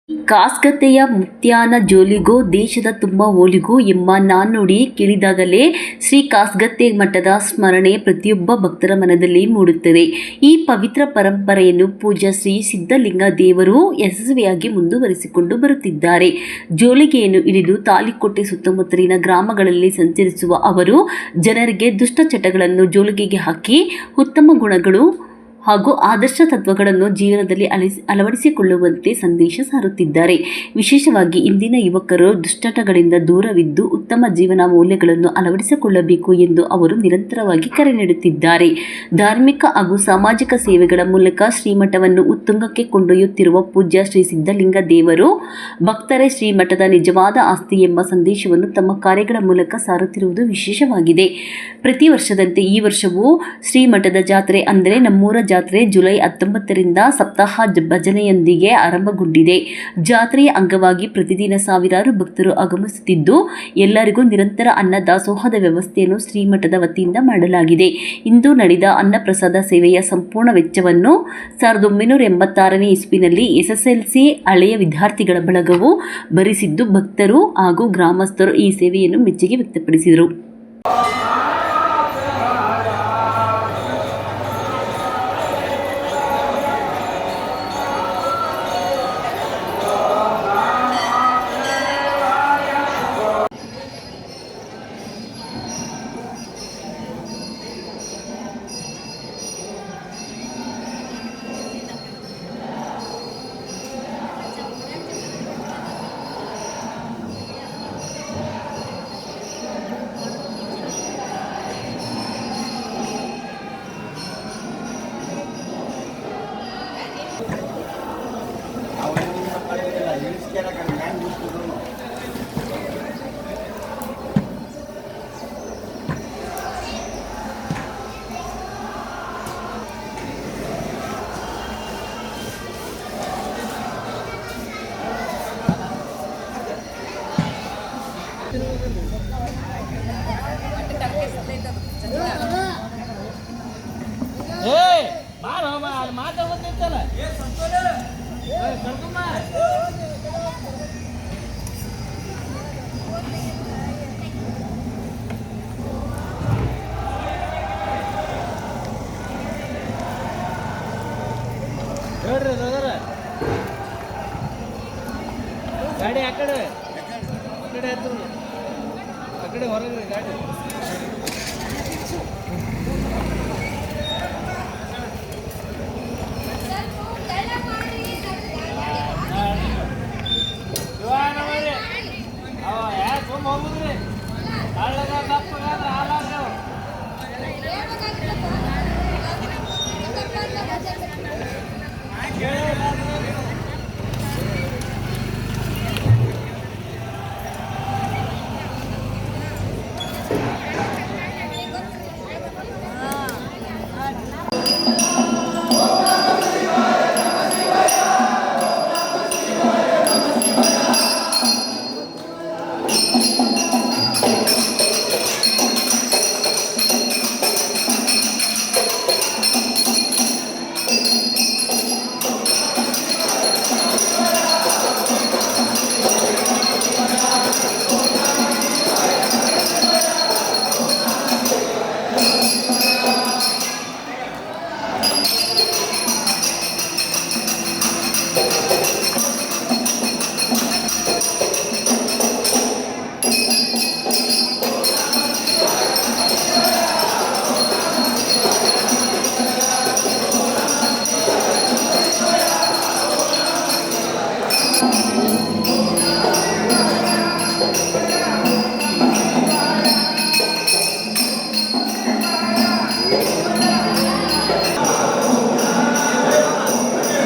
ಕಾಸ್ಗತೆಯ ಮುತ್ಯಾನ ಜೋಲಿಗೋ ದೇಶದ ತುಂಬ ಓಲಿಗೋ ಎಂಬ ನಾಣ್ಣುಡಿ ಕೇಳಿದಾಗಲೇ ಶ್ರೀ ಕಾಸ್ಗತ್ತೆ ಮಠದ ಸ್ಮರಣೆ ಪ್ರತಿಯೊಬ್ಬ ಭಕ್ತರ ಮನದಲ್ಲಿ ಮೂಡುತ್ತದೆ. ಈ ಪವಿತ್ರ ಪರಂಪರೆಯನ್ನು ಪೂಜ್ಯ ಶ್ರೀ ಸಿದ್ಧಲಿಂಗ ದೇವರು ಯಶಸ್ವಿಯಾಗಿ ಮುಂದುವರಿಸಿಕೊಂಡು ಬರುತ್ತಿದ್ದಾರೆ. ಜೋಲಿಗೆಯನ್ನು ಹಿಡಿದು ತಾಳಿಕೋಟೆ ಸುತ್ತಮುತ್ತಲಿನ ಗ್ರಾಮಗಳಲ್ಲಿ ಸಂಚರಿಸುವ ಅವರು ಜನರಿಗೆ ದುಷ್ಟಚಟಗಳನ್ನು ಜೋಲಿಗೆಗೆ ಹಾಕಿ ಉತ್ತಮ ಗುಣಗಳು ಹಾಗೂ ಆದರ್ಶ ತತ್ವಗಳನ್ನು ಜೀವನದಲ್ಲಿ ಅಳವಡಿಸಿಕೊಳ್ಳುವಂತೆ ಸಂದೇಶ ಸಾರುತ್ತಿದ್ದಾರೆ. ವಿಶೇಷವಾಗಿ ಇಂದಿನ ಯುವಕರು ದುಶ್ಚಟಗಳಿಂದ ದೂರವಿದ್ದು ಉತ್ತಮ ಜೀವನ ಮೌಲ್ಯಗಳನ್ನು ಅಳವಡಿಸಿಕೊಳ್ಳಬೇಕು ಎಂದು ಅವರು ನಿರಂತರವಾಗಿ ಕರೆ ನೀಡುತ್ತಿದ್ದಾರೆ. ಧಾರ್ಮಿಕ ಹಾಗೂ ಸಾಮಾಜಿಕ ಸೇವೆಗಳ ಮೂಲಕ ಶ್ರೀಮಠವನ್ನು ಉತ್ತುಂಗಕ್ಕೆ ಕೊಂಡೊಯ್ಯುತ್ತಿರುವ ಪೂಜ್ಯ ಶ್ರೀ ಸಿದ್ಧಲಿಂಗ ದೇವರು ಭಕ್ತರೇ ಶ್ರೀಮಠದ ನಿಜವಾದ ಆಸ್ತಿ ಎಂಬ ಸಂದೇಶವನ್ನು ತಮ್ಮ ಕಾರ್ಯಗಳ ಮೂಲಕ ಸಾರುತ್ತಿರುವುದು ವಿಶೇಷವಾಗಿದೆ. ಪ್ರತಿ ವರ್ಷದಂತೆ ಈ ವರ್ಷವೂ ಶ್ರೀಮಠದ ಜಾತ್ರೆ ಅಂದರೆ ನಮ್ಮೂರ ಜಾತ್ರೆ ಜುಲೈ 19ರಿಂದ ಸಪ್ತಾಹ ಭಜನೆಯೊಂದಿಗೆ ಆರಂಭಗೊಂಡಿದೆ. ಜಾತ್ರೆಯ ಅಂಗವಾಗಿ ಪ್ರತಿದಿನ ಸಾವಿರಾರು ಭಕ್ತರು ಆಗಮಿಸುತ್ತಿದ್ದು ಎಲ್ಲರಿಗೂ ನಿರಂತರ ಅನ್ನ ದಾಸೋಹದ ವ್ಯವಸ್ಥೆಯನ್ನು ಶ್ರೀಮಠದ ವತಿಯಿಂದ ಮಾಡಲಾಗಿದೆ. ಇಂದು ನಡೆದ ಅನ್ನಪ್ರಸಾದ ಸೇವೆಯ ಸಂಪೂರ್ಣ ವೆಚ್ಚವನ್ನು 1986ನೇ ಇಸ್ವಿನಲ್ಲಿ SSLC ಹಳೆಯ ವಿದ್ಯಾರ್ಥಿಗಳ ಬಳಗವು ಭರಿಸಿದ್ದು ಭಕ್ತರು ಹಾಗೂ ಗ್ರಾಮಸ್ಥರು ಈ ಸೇವೆಯನ್ನು ಮೆಚ್ಚುಗೆ ವ್ಯಕ್ತಪಡಿಸಿದರು. ಗಾಡಿ ಆ ಕಡೆ ಹೊರಗೆ ಗಾಡಿ